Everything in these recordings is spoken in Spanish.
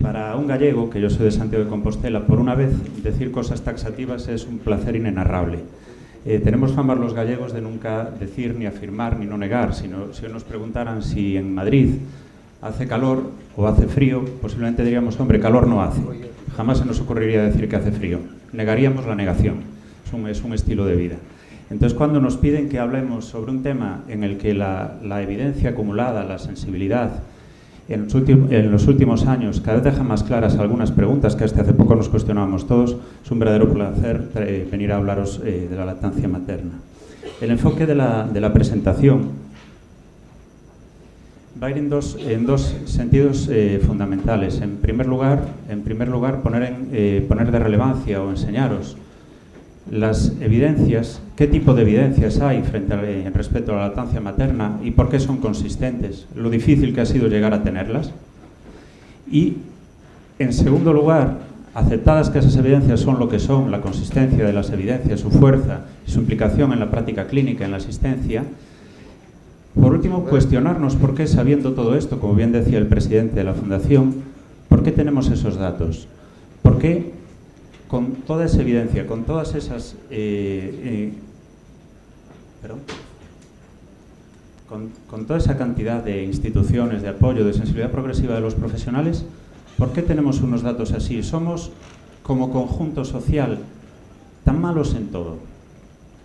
Para un gallego, que yo soy de Santiago de Compostela, por una vez decir cosas taxativas es un placer inenarrable. Tenemos fama los gallegos de nunca decir, ni afirmar, ni no negar. Si nos preguntaran si en Madrid hace calor o hace frío, posiblemente diríamos, hombre, calor no hace. Jamás se nos ocurriría decir que hace frío. Negaríamos la negación. Es un estilo de vida. Entonces, cuando nos piden que hablemos sobre un tema en el que la evidencia acumulada, la sensibilidad, en los últimos años cada vez deja más claras algunas preguntas que hasta hace poco nos cuestionábamos todos, es un verdadero placer venir a hablaros de la lactancia materna. El enfoque de la presentación va a ir en dos sentidos fundamentales. En primer lugar poner de relevancia o enseñaros las evidencias, qué tipo de evidencias hay respecto a la lactancia materna y por qué son consistentes, lo difícil que ha sido llegar a tenerlas. Y, en segundo lugar, aceptadas que esas evidencias son lo que son, la consistencia de las evidencias, su fuerza y su implicación en la práctica clínica, en la asistencia, por último, cuestionarnos por qué, sabiendo todo esto, como bien decía el presidente de la Fundación, ¿por qué tenemos esos datos? ¿Por qué, con toda esa evidencia, con todas esas con toda esa cantidad de instituciones, de apoyo, de sensibilidad progresiva de los profesionales, ¿por qué tenemos unos datos así? ¿Somos, como conjunto social, tan malos en todo?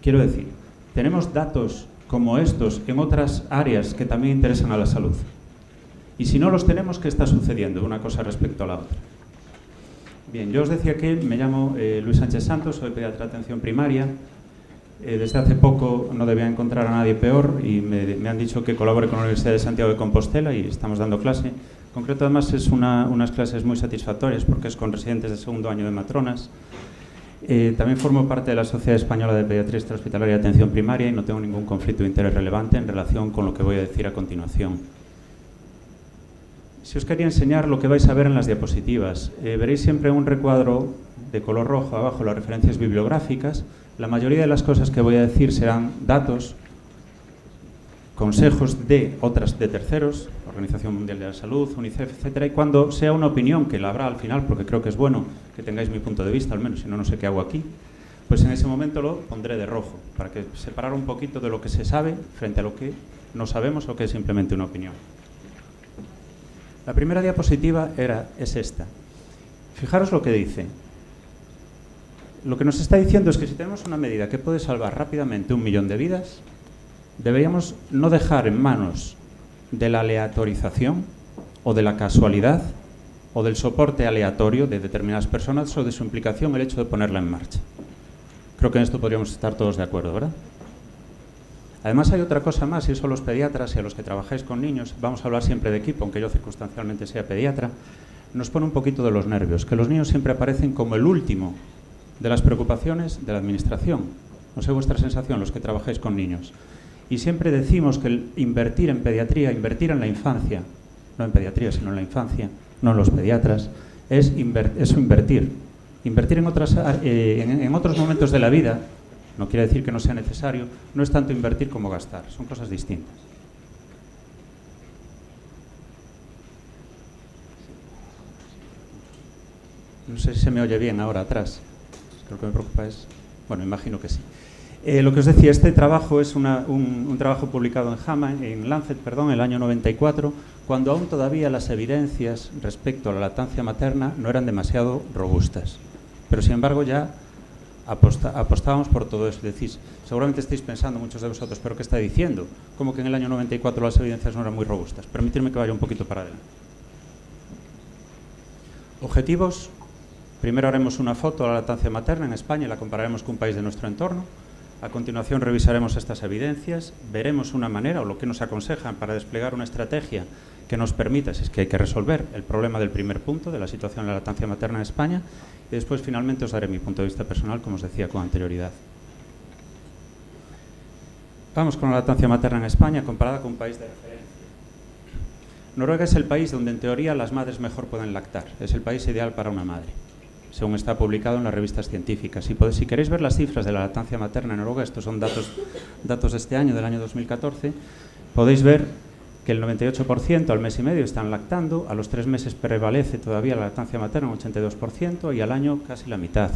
Quiero decir, tenemos datos como estos en otras áreas que también interesan a la salud. Y si no los tenemos, ¿qué está sucediendo? Una cosa respecto a la otra. Bien, yo os decía que me llamo Luis Sánchez Santos, soy pediatra de atención primaria. Desde hace poco no debía encontrar a nadie peor y me han dicho que colabore con la Universidad de Santiago de Compostela y estamos dando clase. En concreto, además, es unas clases muy satisfactorias porque es con residentes de segundo año de matronas. También formo parte de la Sociedad Española de Pediatría Extrahospitalaria de Atención Primaria y no tengo ningún conflicto de interés relevante en relación con lo que voy a decir a continuación. Si os quería enseñar lo que vais a ver en las diapositivas, veréis siempre un recuadro de color rojo abajo, las referencias bibliográficas. La mayoría de las cosas que voy a decir serán datos, consejos de terceros, Organización Mundial de la Salud, UNICEF, etcétera, y cuando sea una opinión, que la habrá al final, porque creo que es bueno que tengáis mi punto de vista, al menos, si no, no sé qué hago aquí, pues en ese momento lo pondré de rojo, para que separar un poquito de lo que se sabe frente a lo que no sabemos o que es simplemente una opinión. La primera diapositiva es esta. Fijaros lo que dice. Lo que nos está diciendo es que si tenemos una medida que puede salvar rápidamente 1 millón de vidas, deberíamos no dejar en manos de la aleatorización o de la casualidad o del soporte aleatorio de determinadas personas o de su implicación el hecho de ponerla en marcha. Creo que en esto podríamos estar todos de acuerdo, ¿verdad? Además hay otra cosa más, y eso los pediatras y a los que trabajáis con niños, vamos a hablar siempre de equipo, aunque yo circunstancialmente sea pediatra, nos pone un poquito de los nervios, que los niños siempre aparecen como el último de las preocupaciones de la administración. No sé vuestra sensación, los que trabajáis con niños. Y siempre decimos que el invertir en pediatría, invertir en la infancia, no en pediatría, sino en la infancia, no en los pediatras, es invertir. Invertir en otros momentos de la vida, no quiere decir que no sea necesario, no es tanto invertir como gastar, son cosas distintas. No sé si se me oye bien ahora atrás. Lo que me preocupa es... Bueno, imagino que sí. Lo que os decía, este trabajo es un trabajo publicado en Lancet, el año 94, cuando aún todavía las evidencias respecto a la lactancia materna no eran demasiado robustas. Pero, sin embargo, ya apostábamos por todo eso. Decís, seguramente estáis pensando muchos de vosotros, ¿pero qué está diciendo? ¿Cómo que en el año 94 las evidencias no eran muy robustas? Permitidme que vaya un poquito para adelante. Objetivos. Primero haremos una foto de la lactancia materna en España y la compararemos con un país de nuestro entorno. A continuación revisaremos estas evidencias, veremos una manera o lo que nos aconsejan para desplegar una estrategia que nos permita, si es que hay que resolver el problema del primer punto de la situación de la lactancia materna en España, y después finalmente os daré mi punto de vista personal, como os decía con anterioridad. Vamos con la lactancia materna en España comparada con un país de referencia. Noruega es el país donde en teoría las madres mejor pueden lactar, es el país ideal para una madre, según está publicado en las revistas científicas. Si queréis ver las cifras de la lactancia materna en Noruega, estos son datos de este año, del año 2014, podéis ver que el 98% al mes y medio están lactando, a los 3 meses prevalece todavía la lactancia materna un 82% y al año casi la mitad.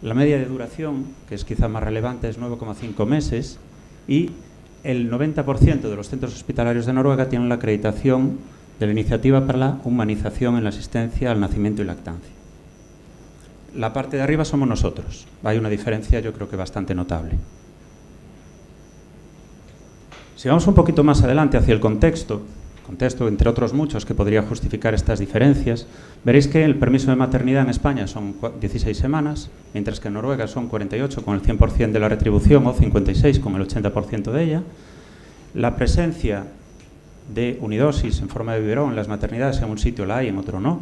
La media de duración, que es quizá más relevante, es 9,5 meses y el 90% de los centros hospitalarios de Noruega tienen la acreditación de la Iniciativa para la Humanización en la Asistencia al Nacimiento y Lactancia. La parte de arriba somos nosotros. Hay una diferencia, yo creo que bastante notable. Si vamos un poquito más adelante hacia el contexto entre otros muchos que podría justificar estas diferencias, veréis que el permiso de maternidad en España son 16 semanas, mientras que en Noruega son 48 con el 100% de la retribución o 56 con el 80% de ella. La presencia de unidosis en forma de biberón en las maternidades, en un sitio la hay, en otro no.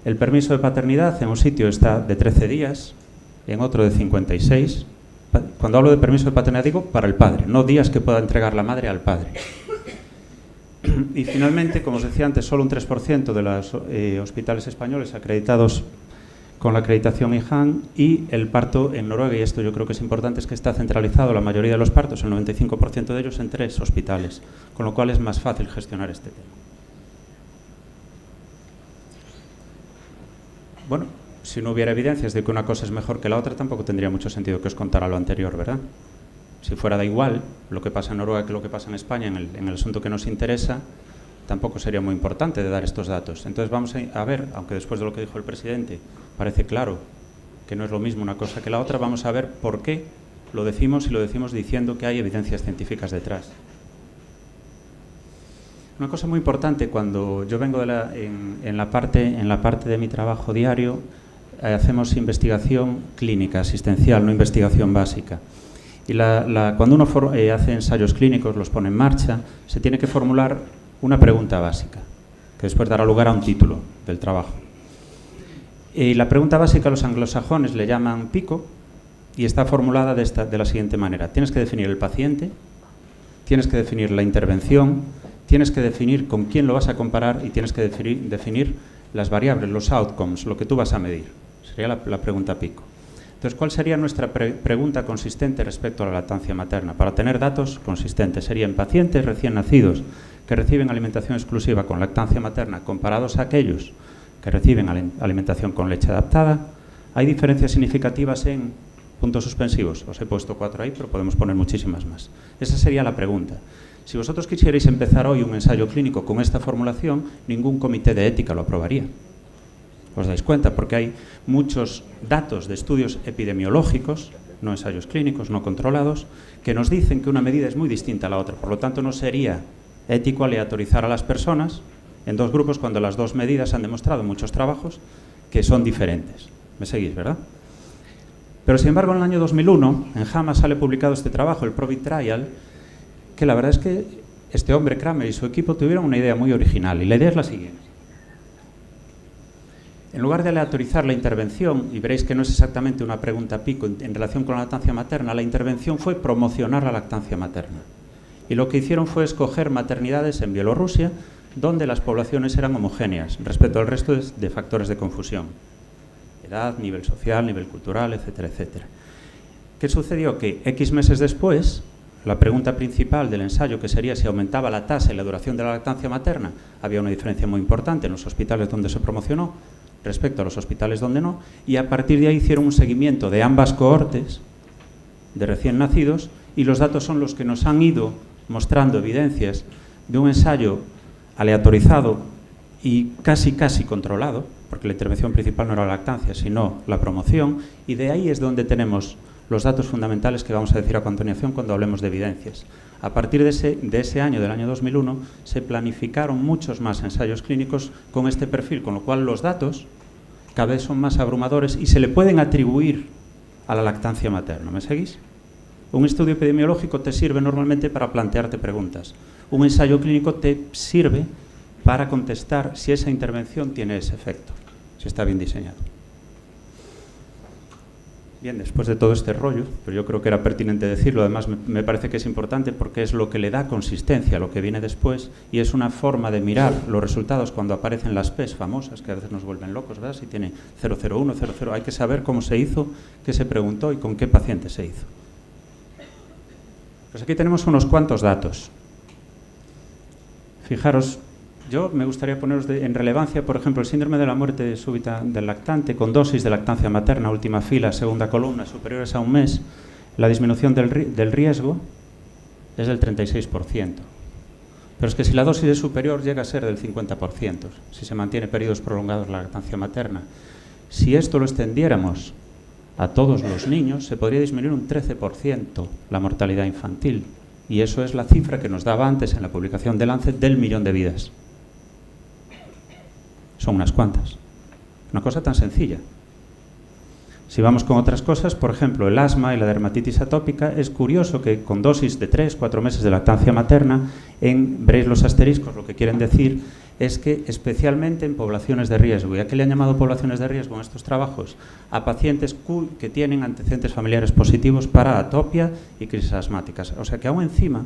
El permiso de paternidad en un sitio está de 13 días, en otro de 56. Cuando hablo de permiso de paternidad digo para el padre, no días que pueda entregar la madre al padre. Y finalmente, como os decía antes, solo un 3% de los hospitales españoles acreditados con la acreditación IHAN, y el parto en Noruega, y esto yo creo que es importante, es que está centralizado la mayoría de los partos, el 95% de ellos, en 3 hospitales, con lo cual es más fácil gestionar este tema. Bueno, si no hubiera evidencias de que una cosa es mejor que la otra, tampoco tendría mucho sentido que os contara lo anterior, ¿verdad? Si fuera da igual lo que pasa en Noruega que lo que pasa en España en el asunto que nos interesa, tampoco sería muy importante de dar estos datos. Entonces vamos a ver, aunque después de lo que dijo el presidente parece claro que no es lo mismo una cosa que la otra, vamos a ver por qué lo decimos, y lo decimos diciendo que hay evidencias científicas detrás. Una cosa muy importante, cuando yo vengo en la parte de mi trabajo diario, hacemos investigación clínica, asistencial, no investigación básica. Y cuando uno hace ensayos clínicos, los pone en marcha, se tiene que formular una pregunta básica, que después dará lugar a un título del trabajo. Y la pregunta básica los anglosajones le llaman PICO, y está formulada de la siguiente manera. Tienes que definir el paciente, tienes que definir la intervención, tienes que definir con quién lo vas a comparar y tienes que definir las variables, los outcomes, lo que tú vas a medir. Sería la pregunta PICO. Entonces, ¿cuál sería nuestra pregunta consistente respecto a la lactancia materna? Para tener datos consistentes, serían pacientes recién nacidos que reciben alimentación exclusiva con lactancia materna comparados a aquellos que reciben alimentación con leche adaptada. Hay diferencias significativas en puntos suspensivos. Os he puesto 4 ahí, pero podemos poner muchísimas más. Esa sería la pregunta. Si vosotros quisierais empezar hoy un ensayo clínico con esta formulación, ningún comité de ética lo aprobaría. ¿Os dais cuenta? Porque hay muchos datos de estudios epidemiológicos, no ensayos clínicos, no controlados, que nos dicen que una medida es muy distinta a la otra. Por lo tanto, no sería ético aleatorizar a las personas en 2 grupos cuando las 2 medidas han demostrado en muchos trabajos que son diferentes. ¿Me seguís, verdad? Pero, sin embargo, en el año 2001, en JAMA sale publicado este trabajo, el PROVID Trial, que la verdad es que este hombre, Kramer, y su equipo tuvieron una idea muy original. Y la idea es la siguiente. En lugar de aleatorizar la intervención, y veréis que no es exactamente una pregunta PICO en relación con la lactancia materna, la intervención fue promocionar la lactancia materna. Y lo que hicieron fue escoger maternidades en Bielorrusia, donde las poblaciones eran homogéneas respecto al resto de factores de confusión. Edad, nivel social, nivel cultural, etcétera, etcétera. ¿Qué sucedió? Que X meses después, la pregunta principal del ensayo, que sería si aumentaba la tasa y la duración de la lactancia materna, había una diferencia muy importante en los hospitales donde se promocionó respecto a los hospitales donde no, y a partir de ahí hicieron un seguimiento de ambas cohortes de recién nacidos, y los datos son los que nos han ido mostrando evidencias de un ensayo aleatorizado y casi controlado, porque la intervención principal no era la lactancia, sino la promoción, y de ahí es donde tenemos los datos fundamentales que vamos a decir a continuación cuando hablemos de evidencias. A partir de ese año, del año 2001, se planificaron muchos más ensayos clínicos con este perfil, con lo cual los datos cada vez son más abrumadores y se le pueden atribuir a la lactancia materna. ¿Me seguís? Un estudio epidemiológico te sirve normalmente para plantearte preguntas. Un ensayo clínico te sirve para contestar si esa intervención tiene ese efecto, si está bien diseñado. Bien, después de todo este rollo, pero yo creo que era pertinente decirlo, además me parece que es importante porque es lo que le da consistencia a lo que viene después, y es una forma de mirar los resultados cuando aparecen las PES famosas, que a veces nos vuelven locos, ¿verdad? Si tiene 001, 00, hay que saber cómo se hizo, qué se preguntó y con qué paciente se hizo. Pues aquí tenemos unos cuantos datos. Fijaros, yo me gustaría poneros en relevancia, por ejemplo, el síndrome de la muerte súbita del lactante con dosis de lactancia materna, última fila, segunda columna, superiores a un mes, la disminución del riesgo es del 36%. Pero es que si la dosis es superior llega a ser del 50%, si se mantiene periodos prolongados la lactancia materna. Si esto lo extendiéramos a todos los niños, se podría disminuir un 13% la mortalidad infantil. Y eso es la cifra que nos daba antes en la publicación de Lancet del 1.000.000 de vidas. Son unas cuantas. Una cosa tan sencilla. Si vamos con otras cosas, por ejemplo, el asma y la dermatitis atópica, es curioso que con dosis de 3-4 meses de lactancia materna, veréis los asteriscos, lo que quieren decir es que especialmente en poblaciones de riesgo. ¿Y a qué le han llamado poblaciones de riesgo en estos trabajos? A pacientes que tienen antecedentes familiares positivos para atopia y crisis asmáticas. O sea que aún encima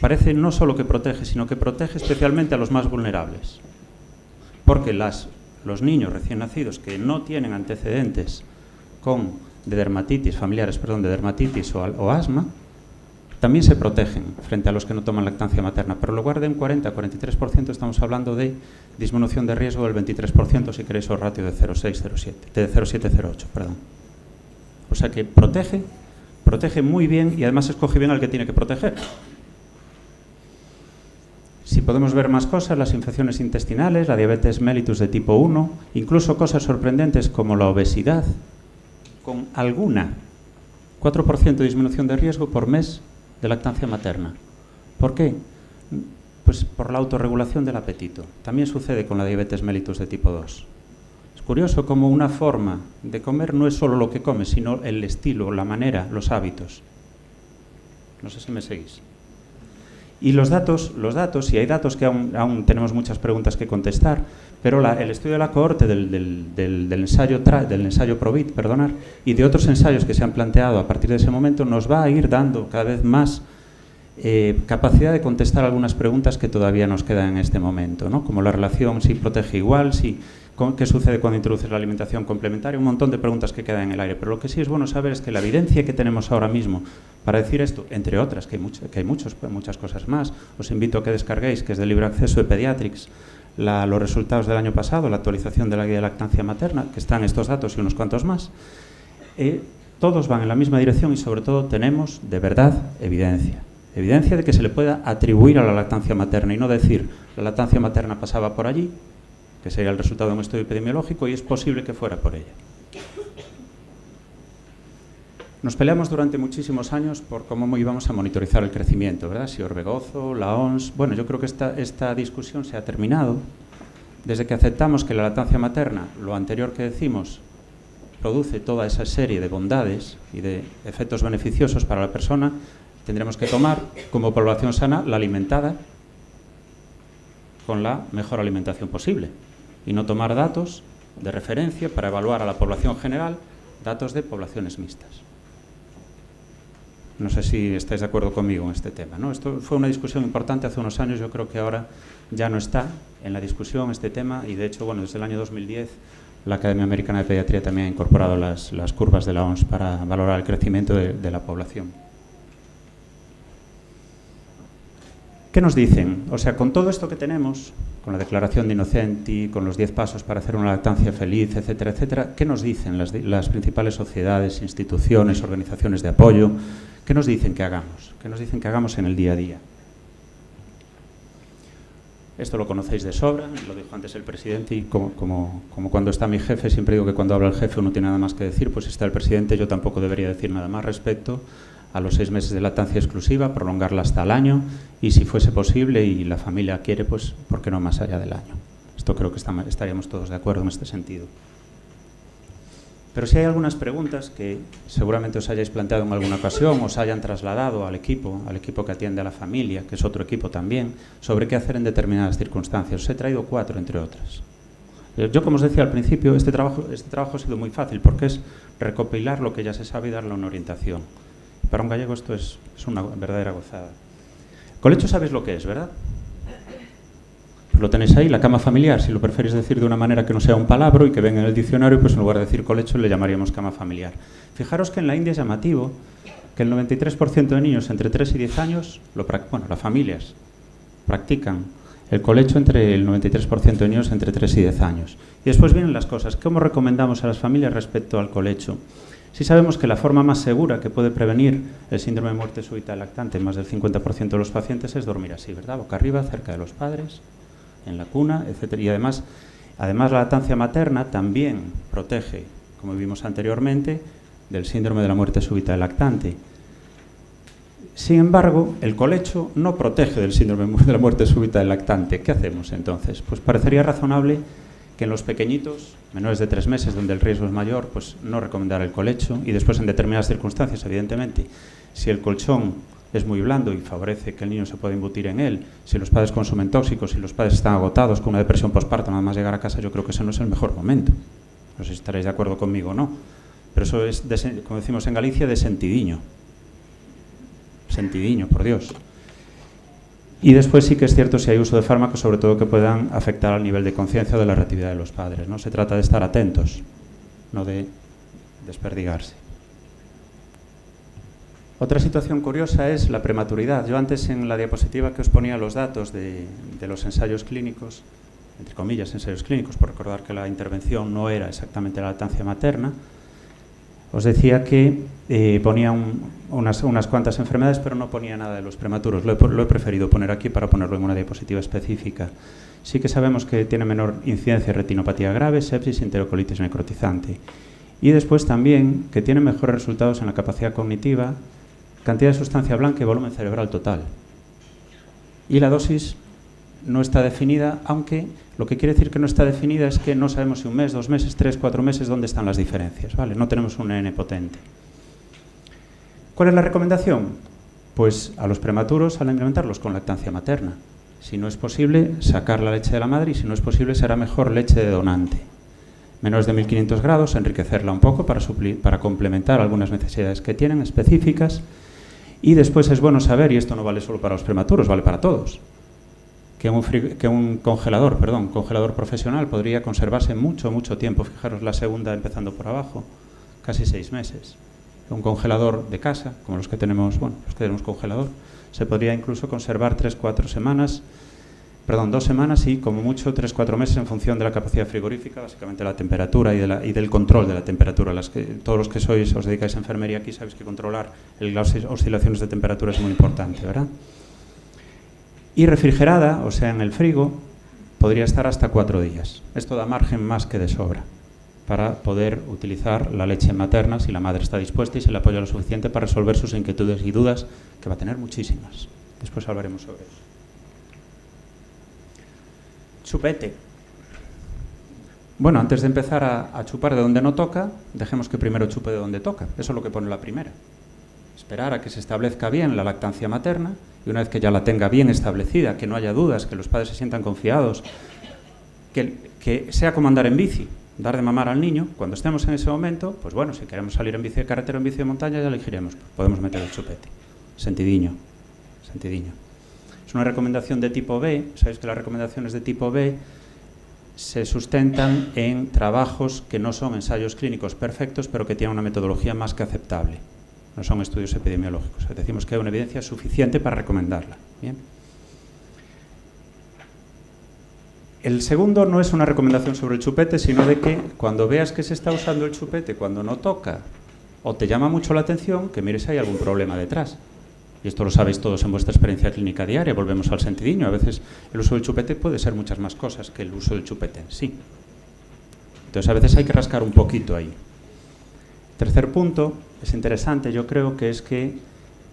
parece no solo que protege, sino que protege especialmente a los más vulnerables. Porque los niños recién nacidos que no tienen antecedentes de dermatitis o asma, también se protegen frente a los que no toman lactancia materna, pero en lugar de un 40-43% estamos hablando de disminución de riesgo del 23% si queréis o ratio de 0,7-0,8, perdón. O sea que protege muy bien y además escoge bien al que tiene que proteger. Si podemos ver más cosas, las infecciones intestinales, la diabetes mellitus de tipo 1, incluso cosas sorprendentes como la obesidad, con alguna 4% de disminución de riesgo por mes de lactancia materna. ¿Por qué? Pues por la autorregulación del apetito. También sucede con la diabetes mellitus de tipo 2. Es curioso cómo una forma de comer no es solo lo que comes, sino el estilo, la manera, los hábitos. No sé si me seguís. Y los datos, y hay datos que aún tenemos muchas preguntas que contestar, pero el estudio de la cohorte del ensayo PROVIT, y de otros ensayos que se han planteado a partir de ese momento, nos va a ir dando cada vez más capacidad de contestar algunas preguntas que todavía nos quedan en este momento, ¿no? Como la relación, si protege igual, qué sucede cuando introduces la alimentación complementaria, un montón de preguntas que quedan en el aire. Pero lo que sí es bueno saber es que la evidencia que tenemos ahora mismo para decir esto, entre otras, que hay muchas cosas más, os invito a que descarguéis, que es de libre acceso de Pediatrics, los resultados del año pasado, la actualización de la guía de lactancia materna, que están estos datos y unos cuantos más, todos van en la misma dirección y sobre todo tenemos de verdad evidencia. Evidencia de que se le pueda atribuir a la lactancia materna y no decir la lactancia materna pasaba por allí, que sería el resultado de un estudio epidemiológico y es posible que fuera por ella. Nos peleamos durante muchísimos años por cómo íbamos a monitorizar el crecimiento, ¿verdad? Si Orbegozo, la OMS... Bueno, yo creo que esta discusión se ha terminado desde que aceptamos que la lactancia materna, lo anterior que decimos, produce toda esa serie de bondades y de efectos beneficiosos para la persona. Tendremos que tomar como población sana la alimentada con la mejor alimentación posible y no tomar datos de referencia para evaluar a la población general, datos de poblaciones mixtas. No sé si estáis de acuerdo conmigo en este tema, ¿no? Esto fue una discusión importante hace unos años, yo creo que ahora ya no está en la discusión este tema y de hecho, bueno, desde el año 2010 la Academia Americana de Pediatría también ha incorporado las curvas de la OMS para valorar el crecimiento de la población. ¿Qué nos dicen? O sea, con todo esto que tenemos, con la declaración de Innocenti, con los 10 pasos para hacer una lactancia feliz, etcétera, etcétera, ¿qué nos dicen las principales sociedades, instituciones, organizaciones de apoyo? ¿Qué nos dicen que hagamos? ¿Qué nos dicen que hagamos en el día a día? Esto lo conocéis de sobra, lo dijo antes el presidente y como cuando está mi jefe, siempre digo que cuando habla el jefe uno tiene nada más que decir, pues si está el presidente yo tampoco debería decir nada más respecto a los 6 meses de lactancia exclusiva, prolongarla hasta el año y si fuese posible y la familia quiere, pues ¿por qué no más allá del año? Esto creo que estaríamos todos de acuerdo en este sentido. Pero si hay algunas preguntas que seguramente os hayáis planteado en alguna ocasión, os hayan trasladado al equipo que atiende a la familia, que es otro equipo también, sobre qué hacer en determinadas circunstancias. Os he traído 4, entre otras. Yo, como os decía al principio, este trabajo ha sido muy fácil porque es recopilar lo que ya se sabe y darle una orientación. Para un gallego esto es una verdadera gozada. Colecho sabéis lo que es, ¿verdad? Pues lo tenéis ahí, la cama familiar, si lo preferís decir de una manera que no sea un palabra y que venga en el diccionario, pues en lugar de decir colecho le llamaríamos cama familiar. Fijaros que en la India es llamativo que el 93% de niños entre 3 y 10 años, las familias practican el colecho entre el 93% de niños entre 3 y 10 años. Y después vienen las cosas. ¿Cómo recomendamos a las familias respecto al colecho? Si sabemos que la forma más segura que puede prevenir el síndrome de muerte súbita del lactante en más del 50% de los pacientes es dormir así, ¿verdad? Boca arriba, cerca de los padres, en la cuna, etc. Y además la lactancia materna también protege, como vimos anteriormente, del síndrome de la muerte súbita del lactante. Sin embargo, el colecho no protege del síndrome de la muerte súbita del lactante. ¿Qué hacemos entonces? Pues parecería razonable que en los pequeñitos, menores de 3 meses, donde el riesgo es mayor, pues no recomendar el colecho, y después en determinadas circunstancias, evidentemente, si el colchón es muy blando y favorece que el niño se pueda embutir en él, si los padres consumen tóxicos, si los padres están agotados con una depresión postparto, nada más llegar a casa, yo creo que ese no es el mejor momento. No sé si estaréis de acuerdo conmigo o no, pero eso es, como decimos en Galicia, de sentidiño. Sentidiño, por Dios. Y después sí que es cierto si hay uso de fármacos, sobre todo que puedan afectar al nivel de conciencia o de la reactividad de los padres, ¿no? Se trata de estar atentos, no de desperdigarse. Otra situación curiosa es la prematuridad. Yo antes en la diapositiva que os ponía los datos de los ensayos clínicos, entre comillas ensayos clínicos, por recordar que la intervención no era exactamente la lactancia materna, os decía que ponía unas cuantas enfermedades, pero no ponía nada de los prematuros. Lo he preferido poner aquí para ponerlo en una diapositiva específica. Sí que sabemos que tiene menor incidencia retinopatía grave, sepsis y enterocolitis necrotizante. Y después también que tiene mejores resultados en la capacidad cognitiva, cantidad de sustancia blanca y volumen cerebral total. Y la dosis no está definida, aunque lo que quiere decir que no está definida es que no sabemos si 1 mes, 2 meses, 3, 4 meses, dónde están las diferencias, ¿vale? No tenemos un N potente. ¿Cuál es la recomendación? Pues a los prematuros alimentarlos con lactancia materna. Si no es posible, sacar la leche de la madre, y si no es posible, será mejor leche de donante. Menores de 1500 grados, enriquecerla un poco para complementar algunas necesidades que tienen específicas. Y después es bueno saber, y esto no vale solo para los prematuros, vale para todos, que un congelador profesional podría conservarse mucho, mucho tiempo. Fijaros la segunda empezando por abajo, casi 6 meses. Un congelador de casa, como los que tenemos congelador, se podría incluso conservar 2 semanas y como mucho 3-4 meses en función de la capacidad frigorífica, básicamente la temperatura y del control de la temperatura. Todos los que os dedicáis a enfermería aquí sabéis que controlar las oscilaciones de temperatura es muy importante, ¿verdad? Y refrigerada, o sea, en el frigo, podría estar hasta 4 días. Esto da margen más que de sobra para poder utilizar la leche materna si la madre está dispuesta y se le apoya lo suficiente para resolver sus inquietudes y dudas, que va a tener muchísimas. Después hablaremos sobre eso. Chupete. Bueno, antes de empezar a chupar de donde no toca, dejemos que primero chupe de donde toca. Eso es lo que pone la primera. Esperar a que se establezca bien la lactancia materna, y una vez que ya la tenga bien establecida, que no haya dudas, que los padres se sientan confiados, que sea como andar en bici, dar de mamar al niño, cuando estemos en ese momento, pues bueno, si queremos salir en bici de carretera o en bici de montaña, ya elegiremos, pues podemos meter el chupete. Sentidiño. Es una recomendación de tipo B. Sabéis que las recomendaciones de tipo B se sustentan en trabajos que no son ensayos clínicos perfectos, pero que tienen una metodología más que aceptable. No son estudios epidemiológicos. Decimos que hay una evidencia suficiente para recomendarla. Bien. El segundo no es una recomendación sobre el chupete, sino de que cuando veas que se está usando el chupete cuando no toca o te llama mucho la atención, que mires si hay algún problema detrás. Y esto lo sabéis todos en vuestra experiencia clínica diaria. Volvemos al sentidiño. A veces el uso del chupete puede ser muchas más cosas que el uso del chupete en sí. Entonces a veces hay que rascar un poquito ahí. Tercer punto, es interesante, yo creo que es que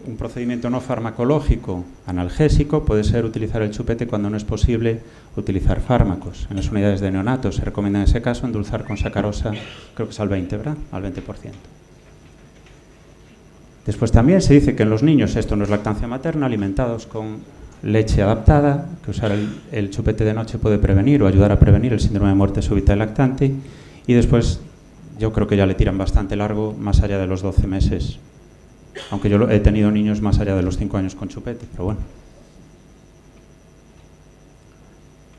un procedimiento no farmacológico analgésico puede ser utilizar el chupete cuando no es posible utilizar fármacos. En las unidades de neonatos se recomienda en ese caso endulzar con sacarosa, creo que es al 20, ¿verdad? Al 20%. Después también se dice que en los niños, esto no es lactancia materna, alimentados con leche adaptada, que usar el chupete de noche puede prevenir o ayudar a prevenir el síndrome de muerte súbita del lactante. Y después yo creo que ya le tiran bastante largo, más allá de los 12 meses. Aunque yo he tenido niños más allá de los 5 años con chupete, pero bueno.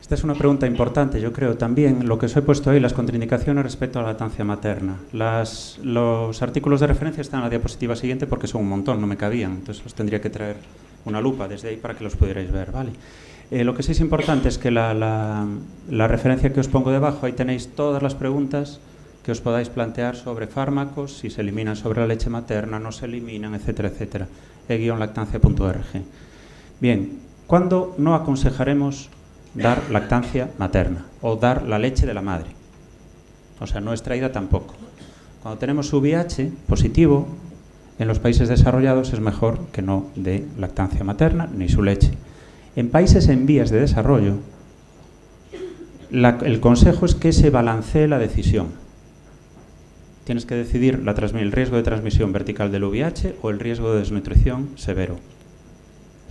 Esta es una pregunta importante, yo creo también, lo que os he puesto ahí, las contraindicaciones respecto a la lactancia materna. Los artículos de referencia están en la diapositiva siguiente porque son un montón, no me cabían, entonces los tendría que traer una lupa desde ahí para que los pudierais ver, ¿vale? Lo que sí es importante es que la referencia que os pongo debajo, ahí tenéis todas las preguntas que os podáis plantear sobre fármacos, si se eliminan sobre la leche materna, no se eliminan, etcétera, etcétera. e-lactancia.org. Bien, ¿cuándo no aconsejaremos dar lactancia materna o dar la leche de la madre? O sea, no extraída tampoco. Cuando tenemos VIH positivo, en los países desarrollados es mejor que no dé lactancia materna ni su leche. En países en vías de desarrollo, el consejo es que se balancee la decisión. Tienes que decidir el riesgo de transmisión vertical del VIH o el riesgo de desnutrición severo.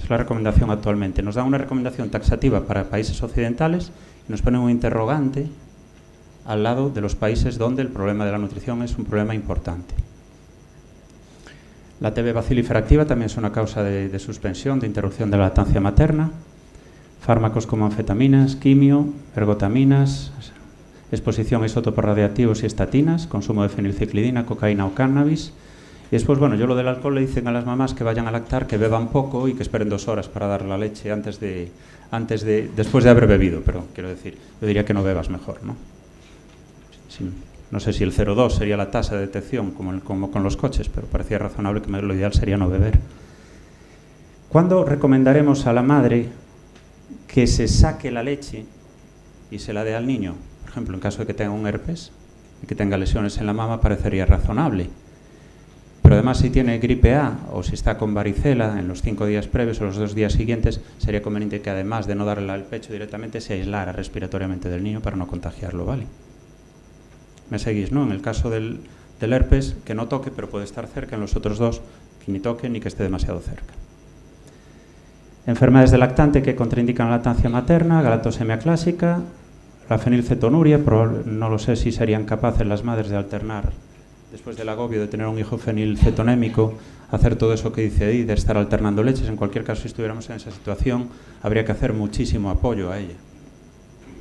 Es la recomendación actualmente. Nos dan una recomendación taxativa para países occidentales y nos ponen un interrogante al lado de los países donde el problema de la nutrición es un problema importante. La TB bacilífera activa también es una causa de suspensión, de interrupción de la lactancia materna. Fármacos como anfetaminas, quimio, ergotaminas, exposición a isótopos radiactivos y estatinas, consumo de fenilciclidina, cocaína o cannabis. Y después, bueno, yo lo del alcohol le dicen a las mamás que vayan a lactar, que beban poco y que esperen 2 horas para dar la leche después de haber bebido, pero quiero decir, yo diría que no bebas mejor, ¿no? Sí. No sé si el 0,2 sería la tasa de detección, como con los coches, pero parecía razonable que lo ideal sería no beber. ¿Cuándo recomendaremos a la madre que se saque la leche y se la dé al niño? Por ejemplo, en caso de que tenga un herpes y que tenga lesiones en la mama, parecería razonable. Pero además, si tiene gripe A o si está con varicela en los 5 días previos o los 2 días siguientes, sería conveniente que además de no darle al pecho directamente, se aislara respiratoriamente del niño para no contagiarlo, ¿vale? ¿Me seguís, no? En el caso del herpes, que no toque, pero puede estar cerca. En los otros 2, que ni toque ni que esté demasiado cerca. Enfermedades de lactante que contraindican la lactancia materna, galactosemia clásica, la fenilcetonuria, no lo sé si serían capaces las madres de alternar, después del agobio de tener un hijo fenilcetonémico, hacer todo eso que dice ahí, de estar alternando leches. En cualquier caso, si estuviéramos en esa situación, habría que hacer muchísimo apoyo a ella,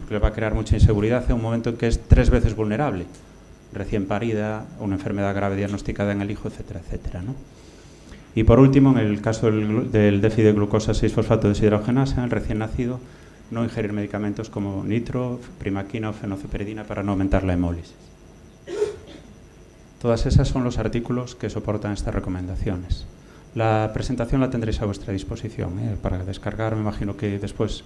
porque le va a crear mucha inseguridad en un momento en que es 3 veces vulnerable, recién parida, una enfermedad grave diagnosticada en el hijo, etcétera, etcétera, ¿no? Y por último, en el caso del déficit de glucosa 6-fosfato deshidrogenasa en el recién nacido, no ingerir medicamentos como nitro, primaquina o fenoceperidina para no aumentar la hemólisis. Todas esas son los artículos que soportan estas recomendaciones. La presentación la tendréis a vuestra disposición, para descargar. Me imagino que después,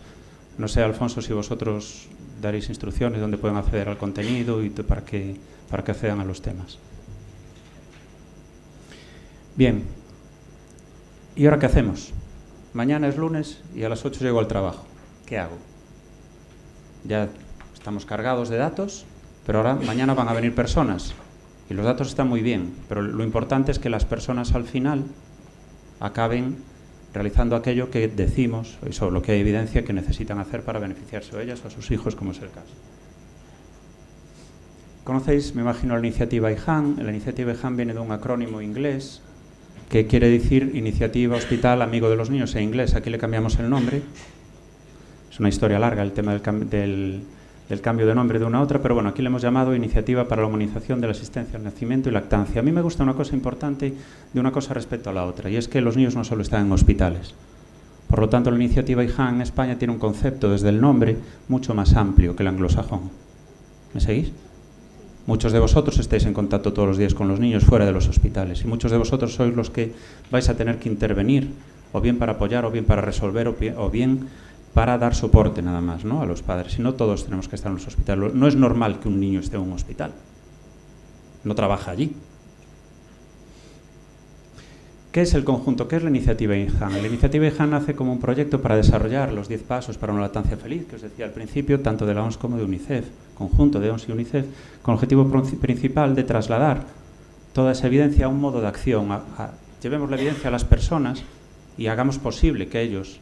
no sé, Alfonso, si vosotros daréis instrucciones donde pueden acceder al contenido y para que accedan a los temas. Bien, ¿y ahora qué hacemos? Mañana es lunes y a las 8 llego al trabajo. ¿Qué hago? Ya estamos cargados de datos, pero ahora mañana van a venir personas. Y los datos están muy bien, pero lo importante es que las personas al final acaben realizando aquello que decimos y sobre lo que hay evidencia que necesitan hacer para beneficiarse a ellas o a sus hijos, como es el caso. Conocéis, me imagino, la iniciativa IHAN. La iniciativa IHAN viene de un acrónimo inglés que quiere decir Iniciativa Hospital Amigo de los Niños en inglés. Aquí le cambiamos el nombre. Es una historia larga el tema del cambio de nombre de una a otra, pero bueno, aquí le hemos llamado Iniciativa para la Humanización de la Asistencia al Nacimiento y Lactancia. A mí me gusta una cosa importante de una cosa respecto a la otra, y es que los niños no solo están en hospitales. Por lo tanto, la iniciativa IHAN en España tiene un concepto desde el nombre mucho más amplio que el anglosajón. ¿Me seguís? Muchos de vosotros estáis en contacto todos los días con los niños fuera de los hospitales, y muchos de vosotros sois los que vais a tener que intervenir, o bien para apoyar, o bien para resolver, o bien para dar soporte nada más, ¿no?, a los padres. Y no todos tenemos que estar en los hospitales. No es normal que un niño esté en un hospital. No trabaja allí. ¿Qué es el conjunto? ¿Qué es la iniciativa IHAN? La iniciativa IHAN nace como un proyecto para desarrollar los 10 pasos para una lactancia feliz, que os decía al principio, tanto de la OMS como de UNICEF, conjunto de OMS y UNICEF, con el objetivo principal de trasladar toda esa evidencia a un modo de acción. Llevemos la evidencia a las personas y hagamos posible que ellos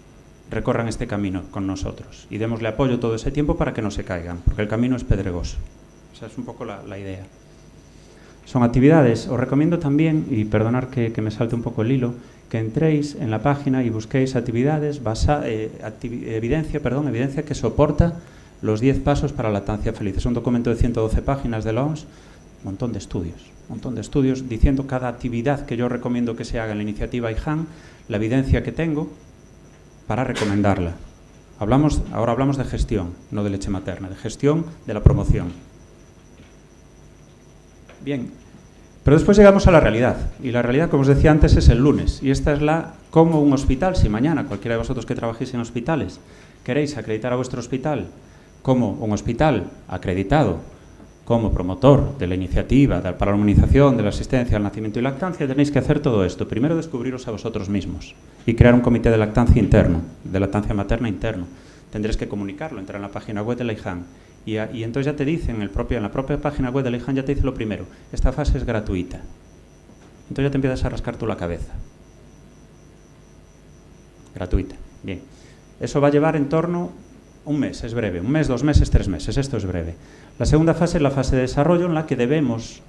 recorran este camino con nosotros y démosle apoyo todo ese tiempo para que no se caigan, porque el camino es pedregoso. Esa es un poco la idea. Son actividades. Os recomiendo también, y perdonar que me salte un poco el hilo, que entréis en la página y busquéis actividades, evidencia que soporta los 10 pasos para la lactancia feliz. Es un documento de 112 páginas de la OMS, un montón de estudios diciendo cada actividad que yo recomiendo que se haga en la iniciativa IHAN, la evidencia que tengo, para recomendarla. Ahora hablamos de gestión, no de leche materna, de gestión de la promoción. Bien, pero después llegamos a la realidad, y la realidad, como os decía antes, es el lunes, y esta es como un hospital, si mañana cualquiera de vosotros que trabajéis en hospitales queréis acreditar a vuestro hospital como un hospital acreditado como promotor de la iniciativa para la humanización, de la asistencia al nacimiento y lactancia, tenéis que hacer todo esto. Primero, descubriros a vosotros mismos y crear un comité de lactancia interno, de lactancia materna interno. Tendréis que comunicarlo, entrar en la página web de la IJAN. Y entonces ya te dicen, en la propia página web de la IJAN ya te dice lo primero, esta fase es gratuita. Entonces ya te empiezas a rascar tú la cabeza. Gratuita, bien. Eso va a llevar en torno un mes, es breve, un mes, 2 meses, 3 meses, esto es breve. La segunda fase es la fase de desarrollo, en la que debemos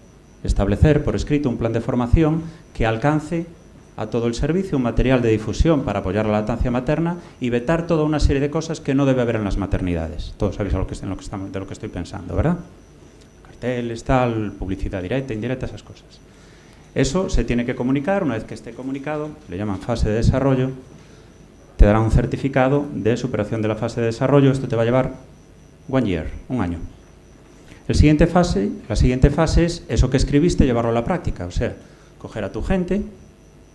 establecer por escrito un plan de formación que alcance a todo el servicio, un material de difusión para apoyar la lactancia materna y vetar toda una serie de cosas que no debe haber en las maternidades. Todos sabéis de lo que estoy pensando, ¿verdad? Carteles, tal, publicidad directa, indirecta, esas cosas. Eso se tiene que comunicar, una vez que esté comunicado, le llaman fase de desarrollo, te darán un certificado de superación de la fase de desarrollo, esto te va a llevar 1 year, un año. La siguiente fase es eso que escribiste, llevarlo a la práctica, o sea, coger a tu gente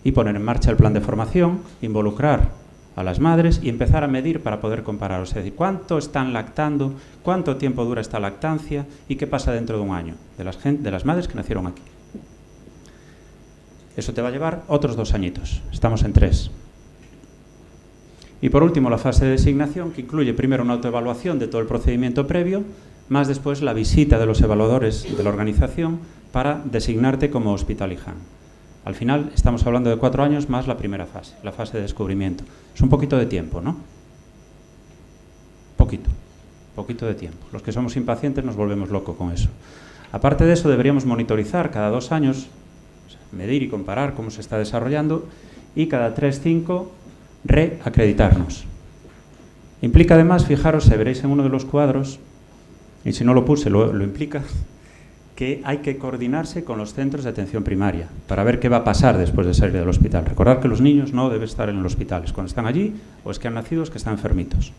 y poner en marcha el plan de formación, involucrar a las madres y empezar a medir para poder comparar, o sea, cuánto están lactando, cuánto tiempo dura esta lactancia y qué pasa dentro de un año de las madres que nacieron aquí. Eso te va a llevar otros 2 añitos, estamos en 3. Y por último, la fase de designación, que incluye primero una autoevaluación de todo el procedimiento previo, más después la visita de los evaluadores de la organización para designarte como Hospital IJAN. Al final estamos hablando de 4 años más la primera fase, la fase de descubrimiento. Es un poquito de tiempo, ¿no? Poquito de tiempo. Los que somos impacientes nos volvemos locos con eso. Aparte de eso, deberíamos monitorizar cada 2 años, medir y comparar cómo se está desarrollando, y cada 3, 5, reacreditarnos. Implica además, fijaros, veréis en uno de los cuadros, y si no lo puse, lo implica, que hay que coordinarse con los centros de atención primaria para ver qué va a pasar después de salir del hospital. Recordad que los niños no deben estar en los hospitales. Cuando están allí, o es que han nacido o es que están enfermitos.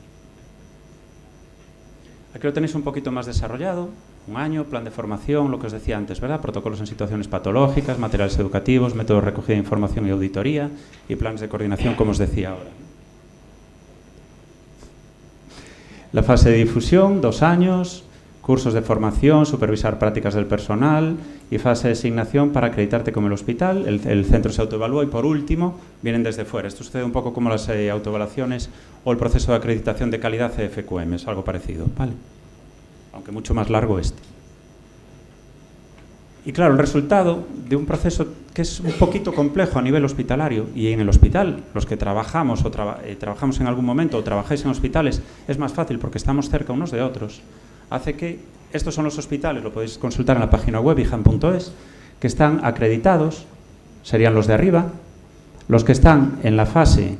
Aquí lo tenéis un poquito más desarrollado. 1 año, plan de formación, lo que os decía antes, ¿verdad? Protocolos en situaciones patológicas, materiales educativos, métodos de recogida de información y auditoría y planes de coordinación, como os decía ahora. La fase de difusión, 2 años, cursos de formación, supervisar prácticas del personal y fase de designación para acreditarte como el hospital. El centro se autoevalúa y, por último, vienen desde fuera. Esto sucede un poco como las autoevaluaciones o el proceso de acreditación de calidad CFQM, es algo parecido, ¿vale? Aunque mucho más largo este. Y claro, el resultado de un proceso que es un poquito complejo a nivel hospitalario, y en el hospital, los que trabajamos o trabajamos en algún momento o trabajáis en hospitales, es más fácil porque estamos cerca unos de otros, hace que estos son los hospitales, lo podéis consultar en la página web ijan.es, que están acreditados, serían los de arriba, los que están en la fase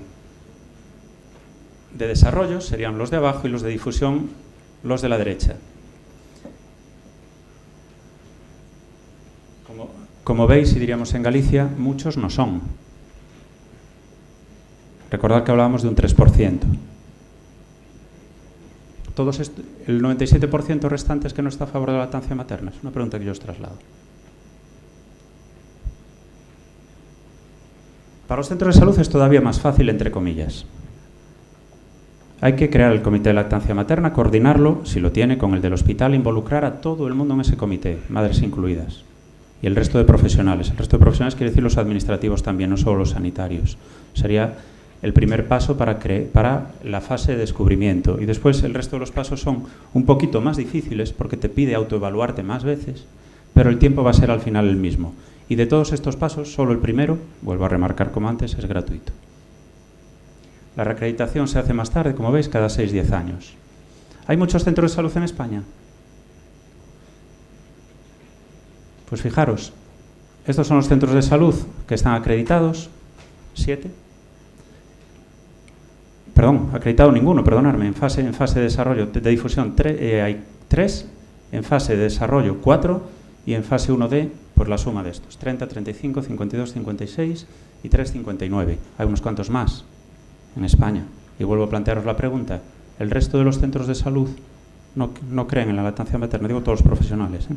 de desarrollo serían los de abajo y los de difusión los de la derecha. Como veis, y diríamos en Galicia, muchos no son. Recordad que hablábamos de un 3%. El 97% restante es que no está a favor de la lactancia materna. Es una pregunta que yo os traslado. Para los centros de salud es todavía más fácil, entre comillas. Hay que crear el comité de lactancia materna, coordinarlo, si lo tiene, con el del hospital, involucrar a todo el mundo en ese comité, madres incluidas. Y el resto de profesionales. El resto de profesionales quiere decir los administrativos también, no solo los sanitarios. Sería el primer paso para la fase de descubrimiento. Y después el resto de los pasos son un poquito más difíciles porque te pide autoevaluarte más veces, pero el tiempo va a ser al final el mismo. Y de todos estos pasos, solo el primero, vuelvo a remarcar como antes, es gratuito. La reacreditación se hace más tarde, como veis, cada 6-10 años. ¿Hay muchos centros de salud en España? Pues fijaros, estos son los centros de salud que están acreditados, 7. Perdón, acreditado ninguno, perdonadme, en fase de desarrollo de difusión hay 3, en fase de desarrollo 4 y en fase 1D, pues la suma de estos, 30, 35, 52, 56 y 3, 59. Hay unos cuantos más en España. Y vuelvo a plantearos la pregunta, ¿el resto de los centros de salud no creen en la lactancia materna? Digo todos los profesionales, ¿eh?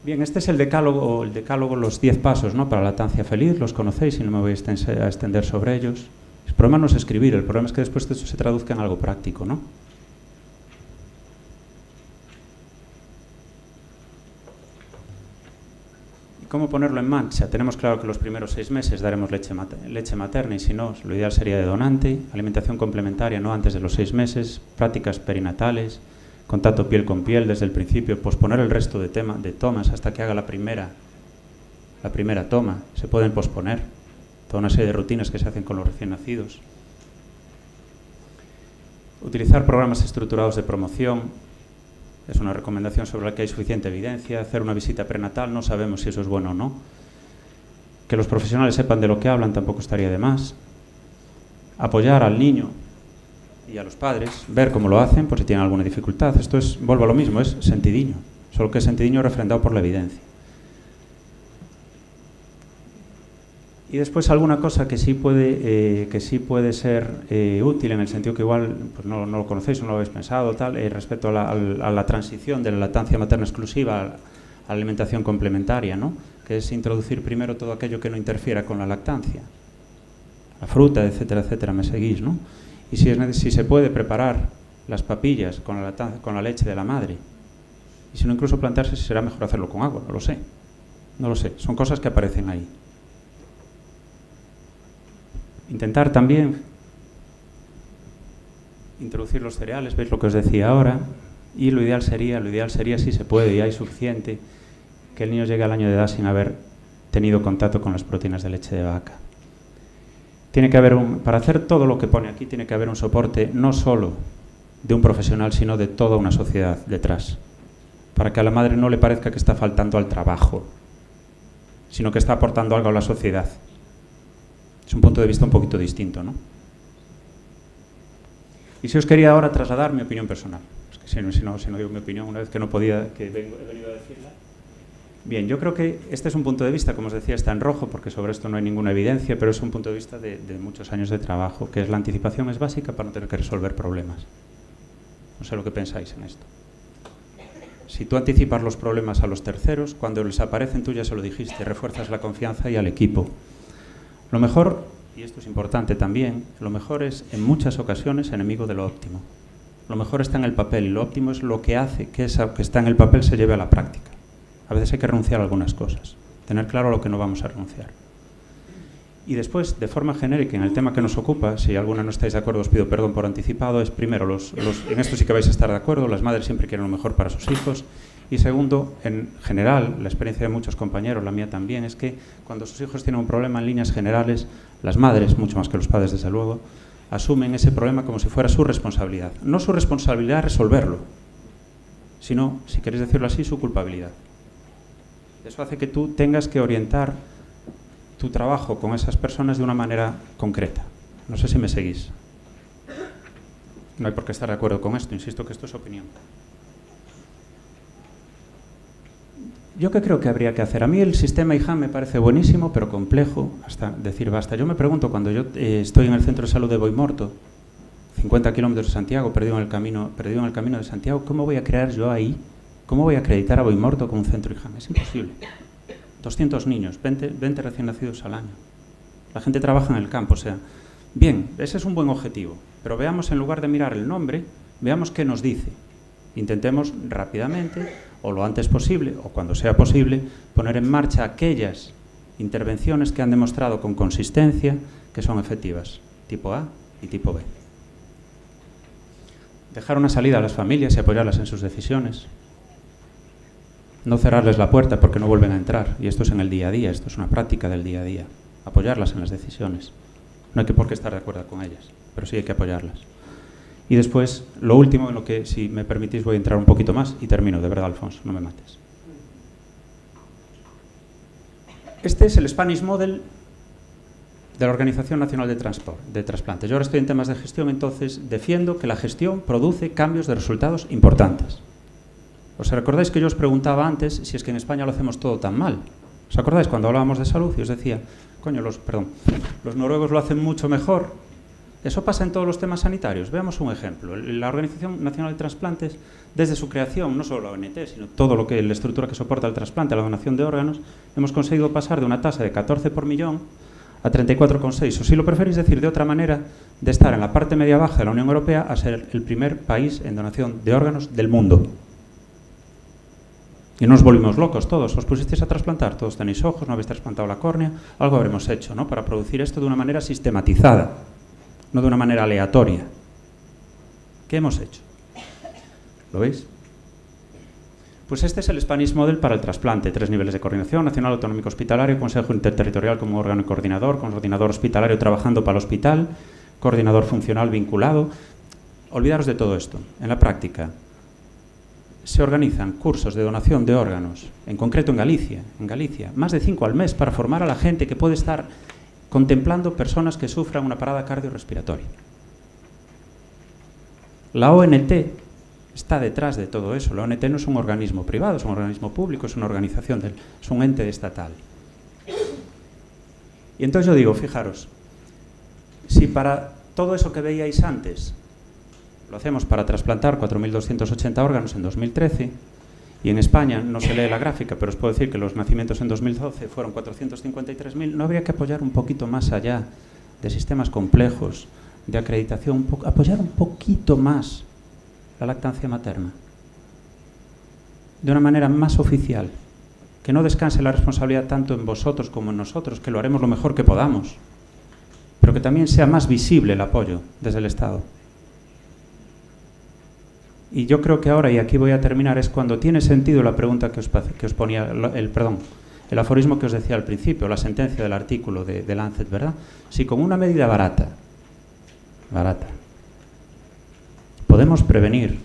Bien, este es el decálogo, los 10 pasos, ¿no?, para la lactancia feliz, los conocéis y no me voy a extender sobre ellos. El problema no es escribir, el problema es que después esto se traduzca en algo práctico, ¿no? ¿Y cómo ponerlo en marcha? Tenemos claro que los primeros 6 meses daremos leche materna y si no, lo ideal sería de donante, alimentación complementaria no antes de los 6 meses, prácticas perinatales, contacto piel con piel desde el principio, posponer el resto de tomas hasta que haga la primera toma, se pueden posponer, toda una serie de rutinas que se hacen con los recién nacidos. Utilizar programas estructurados de promoción, es una recomendación sobre la que hay suficiente evidencia, hacer una visita prenatal, no sabemos si eso es bueno o no, que los profesionales sepan de lo que hablan tampoco estaría de más, apoyar al niño y a los padres, ver cómo lo hacen, por si tienen alguna dificultad. Esto es, vuelvo a lo mismo, es sentidiño, solo que es sentidiño refrendado por la evidencia. Y después alguna cosa que sí puede ser útil, en el sentido que igual pues no lo conocéis o no lo habéis pensado, tal, respecto a la transición de la lactancia materna exclusiva a la alimentación complementaria, ¿no?, que es introducir primero todo aquello que no interfiera con la lactancia, la fruta, etcétera, etcétera, me seguís, ¿no? Y si se puede preparar las papillas con la leche de la madre, y si no incluso plantearse si será mejor hacerlo con agua, no lo sé, son cosas que aparecen ahí. Intentar también introducir los cereales, veis lo que os decía ahora, y lo ideal sería, si se puede y hay suficiente, que el niño llegue al año de edad sin haber tenido contacto con las proteínas de leche de vaca. Tiene que haber para hacer todo lo que pone aquí, tiene que haber un soporte no solo de un profesional, sino de toda una sociedad detrás, para que a la madre no le parezca que está faltando al trabajo, sino que está aportando algo a la sociedad. Es un punto de vista un poquito distinto, ¿no? Y si os quería ahora trasladar mi opinión personal, es que si no digo mi opinión una vez que no podía, que he venido a decirla. Bien, yo creo que este es un punto de vista, como os decía, está en rojo, porque sobre esto no hay ninguna evidencia, pero es un punto de vista de muchos años de trabajo, que es la anticipación es básica para no tener que resolver problemas. No sé lo que pensáis en esto. Si tú anticipas los problemas a los terceros, cuando les aparecen, tú ya se lo dijiste, refuerzas la confianza y al equipo. Lo mejor, y esto es importante también, lo mejor es en muchas ocasiones enemigo de lo óptimo. Lo mejor está en el papel y lo óptimo es lo que hace que eso que está en el papel se lleve a la práctica. A veces hay que renunciar a algunas cosas, tener claro a lo que no vamos a renunciar. Y después, de forma genérica, en el tema que nos ocupa, si alguna no estáis de acuerdo os pido perdón por anticipado, es primero, en esto sí que vais a estar de acuerdo, las madres siempre quieren lo mejor para sus hijos, y segundo, en general, la experiencia de muchos compañeros, la mía también, es que cuando sus hijos tienen un problema en líneas generales, las madres, mucho más que los padres desde luego, asumen ese problema como si fuera su responsabilidad. No su responsabilidad resolverlo, sino, si queréis decirlo así, su culpabilidad. Eso hace que tú tengas que orientar tu trabajo con esas personas de una manera concreta. No sé si me seguís. No hay por qué estar de acuerdo con esto, insisto que esto es opinión. ¿Yo qué creo que habría que hacer? A mí el sistema IJAM me parece buenísimo, pero complejo, hasta decir basta. Yo me pregunto, cuando yo estoy en el centro de salud de Boimorto, 50 kilómetros de Santiago, perdido en el camino de Santiago, ¿cómo voy a crear yo ahí? ¿Cómo voy a acreditar a Boimorto como un centro IJAM? Es imposible. 200 niños, 20 recién nacidos al año. La gente trabaja en el campo, o sea, bien, ese es un buen objetivo, pero veamos, en lugar de mirar el nombre, veamos qué nos dice. Intentemos rápidamente, o lo antes posible, o cuando sea posible, poner en marcha aquellas intervenciones que han demostrado con consistencia que son efectivas, tipo A y tipo B. Dejar una salida a las familias y apoyarlas en sus decisiones. No cerrarles la puerta porque no vuelven a entrar. Y esto es en el día a día, esto es una práctica del día a día. Apoyarlas en las decisiones. No hay por qué estar de acuerdo con ellas, pero sí hay que apoyarlas. Y después, lo último, en lo que, si me permitís, voy a entrar un poquito más y termino, de verdad, Alfonso, no me mates. Este es el Spanish Model de la Organización Nacional de Trasplantes. Yo ahora estoy en temas de gestión, entonces defiendo que la gestión produce cambios de resultados importantes. ¿Os recordáis que yo os preguntaba antes si es que en España lo hacemos todo tan mal? ¿Os acordáis cuando hablábamos de salud? Y os decía, coño, los noruegos lo hacen mucho mejor. Eso pasa en todos los temas sanitarios. Veamos un ejemplo. La Organización Nacional de Trasplantes, desde su creación, no solo la ONT, sino todo lo que la estructura que soporta el trasplante, la donación de órganos, hemos conseguido pasar de una tasa de 14 por millón a 34,6. O si lo preferís decir de otra manera, de estar en la parte media-baja de la Unión Europea a ser el primer país en donación de órganos del mundo. Y nos volvimos locos todos. Os pusisteis a trasplantar, todos tenéis ojos, no habéis trasplantado la córnea. Algo habremos hecho, ¿no?, para producir esto de una manera sistematizada, no de una manera aleatoria. ¿Qué hemos hecho? ¿Lo veis? Pues este es el Spanish Model para el trasplante. 3 niveles de coordinación: nacional, autonómico, hospitalario, consejo interterritorial como órgano y coordinador hospitalario trabajando para el hospital, coordinador funcional vinculado. Olvidaros de todo esto. En la práctica, se organizan cursos de donación de órganos, en concreto en Galicia, más de 5 al mes, para formar a la gente que puede estar contemplando personas que sufran una parada cardiorrespiratoria. La ONT está detrás de todo eso. La ONT no es un organismo privado, es un organismo público, es una organización, es un ente estatal. Y entonces yo digo, fijaros, si para todo eso que veíais antes lo hacemos para trasplantar 4.280 órganos en 2013, y en España no se lee la gráfica, pero os puedo decir que los nacimientos en 2012 fueron 453.000, ¿no habría que apoyar un poquito más allá de sistemas complejos, de acreditación, apoyar un poquito más la lactancia materna? De una manera más oficial, que no descanse la responsabilidad tanto en vosotros como en nosotros, que lo haremos lo mejor que podamos, pero que también sea más visible el apoyo desde el Estado. Y yo creo que ahora, y aquí voy a terminar, es cuando tiene sentido la pregunta que os ponía, el aforismo que os decía al principio, la sentencia del artículo de Lancet, ¿verdad? Si con una medida barata, podemos prevenir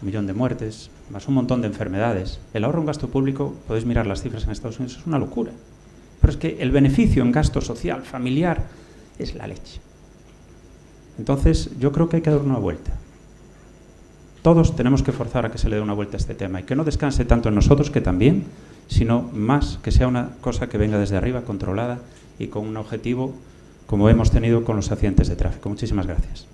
1 millón de muertes, más un montón de enfermedades, el ahorro en gasto público, podéis mirar las cifras en Estados Unidos, es una locura. Pero es que el beneficio en gasto social, familiar, es la leche. Entonces, yo creo que hay que dar una vuelta. Todos tenemos que forzar a que se le dé una vuelta a este tema y que no descanse tanto en nosotros, que también, sino más que sea una cosa que venga desde arriba, controlada y con un objetivo como hemos tenido con los accidentes de tráfico. Muchísimas gracias.